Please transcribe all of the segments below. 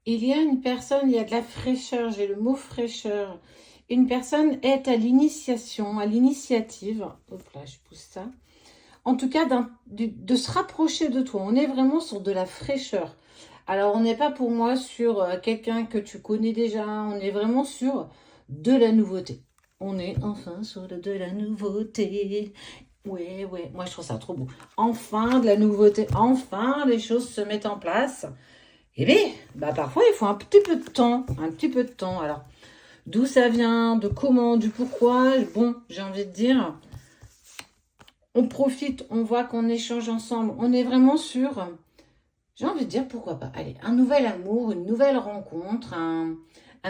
Il y a une personne, il y a de la fraîcheur, j'ai le mot fraîcheur. Une personne est à l'initiation, à l'initiative. Hop là, je pousse ça. En tout cas, de se rapprocher de toi. On est vraiment sur de la fraîcheur. Alors, on n'est pas pour moi sur quelqu'un que tu connais déjà. On est vraiment sur de la nouveauté. On est enfin sur de la nouveauté. Ouais, ouais, moi je trouve ça trop beau. Enfin de la nouveauté, enfin les choses se mettent en place. Eh bien, bah parfois il faut un petit peu de temps, un petit peu de temps. Alors, d'où ça vient, de comment, du pourquoi, bon, j'ai envie de dire, on profite, on voit qu'on échange ensemble, on est vraiment sur, j'ai envie de dire, pourquoi pas, allez, un nouvel amour, une nouvelle rencontre, un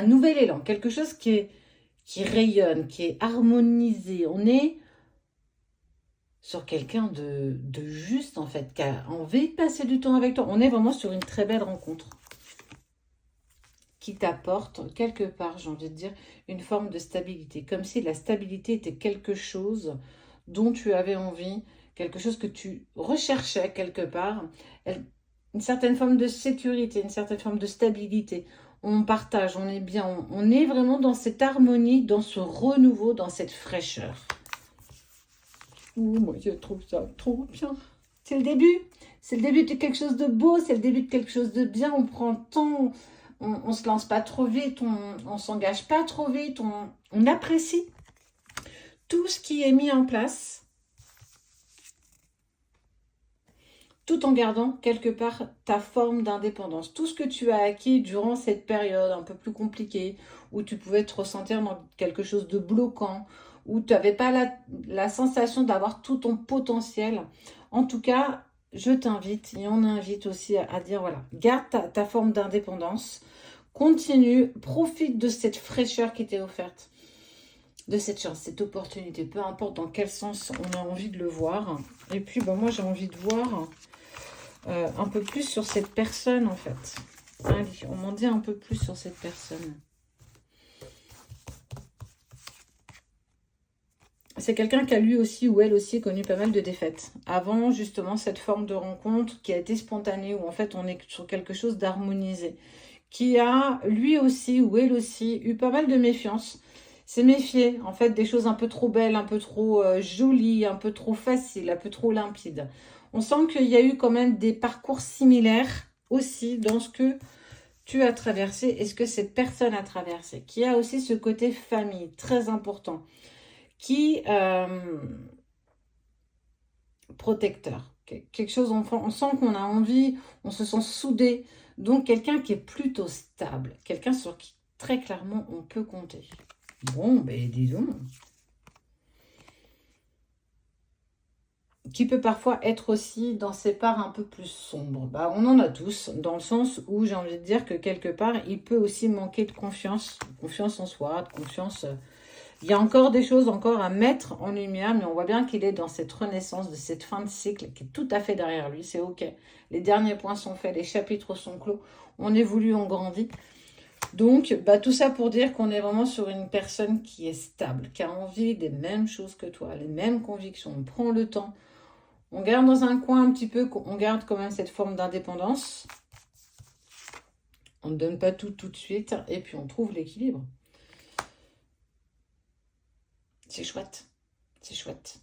nouvel élan, quelque chose qui rayonne, qui est harmonisé. On est sur quelqu'un de juste, en fait, qui a envie de passer du temps avec toi. On est vraiment sur une très belle rencontre qui t'apporte quelque part, j'ai envie de dire, une forme de stabilité. Comme si la stabilité était quelque chose dont tu avais envie, quelque chose que tu recherchais quelque part, une certaine forme de sécurité, une certaine forme de stabilité. On partage, on est bien, on est vraiment dans cette harmonie, dans ce renouveau, dans cette fraîcheur. Ouh, moi je trouve ça trop bien. C'est le début. C'est le début de quelque chose de beau, c'est le début de quelque chose de bien. On prend le temps, on se lance pas trop vite, on s'engage pas trop vite, on apprécie tout ce qui est mis en place, tout en gardant quelque part ta forme d'indépendance. Tout ce que tu as acquis durant cette période un peu plus compliquée, où tu pouvais te ressentir dans quelque chose de bloquant, où tu n'avais pas la sensation d'avoir tout ton potentiel. En tout cas, je t'invite et on invite aussi à dire, voilà, garde ta forme d'indépendance, continue, profite de cette fraîcheur qui t'est offerte, de cette chance, cette opportunité, peu importe dans quel sens on a envie de le voir. Et puis, ben, moi, j'ai envie de voir un peu plus sur cette personne, en fait. Allez, on m'en dit un peu plus sur cette personne. C'est quelqu'un qui a lui aussi ou elle aussi connu pas mal de défaites. Avant justement cette forme de rencontre qui a été spontanée, où en fait on est sur quelque chose d'harmonisé. Qui a lui aussi ou elle aussi eu pas mal de méfiance. S'est méfié en fait des choses un peu trop belles, un peu trop jolies, un peu trop faciles, un peu trop limpides. On sent qu'il y a eu quand même des parcours similaires aussi dans ce que tu as traversé et ce que cette personne a traversé. Qui a aussi ce côté famille très important. Qui protecteur. Quelque chose, on sent qu'on a envie, on se sent soudé. Donc, quelqu'un qui est plutôt stable. Quelqu'un sur qui, très clairement, on peut compter. Bon, ben, disons. Qui peut parfois être aussi dans ses parts un peu plus sombres. Bah, on en a tous, dans le sens où j'ai envie de dire que quelque part, il peut aussi manquer de confiance en soi, de confiance. Il y a encore des choses encore à mettre en lumière, mais on voit bien qu'il est dans cette renaissance, de cette fin de cycle qui est tout à fait derrière lui. C'est OK. Les derniers points sont faits, les chapitres sont clos. On évolue, on grandit. Donc, bah, tout ça pour dire qu'on est vraiment sur une personne qui est stable, qui a envie des mêmes choses que toi, les mêmes convictions. On prend le temps. On garde dans un coin un petit peu, on garde quand même cette forme d'indépendance. On ne donne pas tout de suite et puis on trouve l'équilibre. C'est chouette. C'est chouette.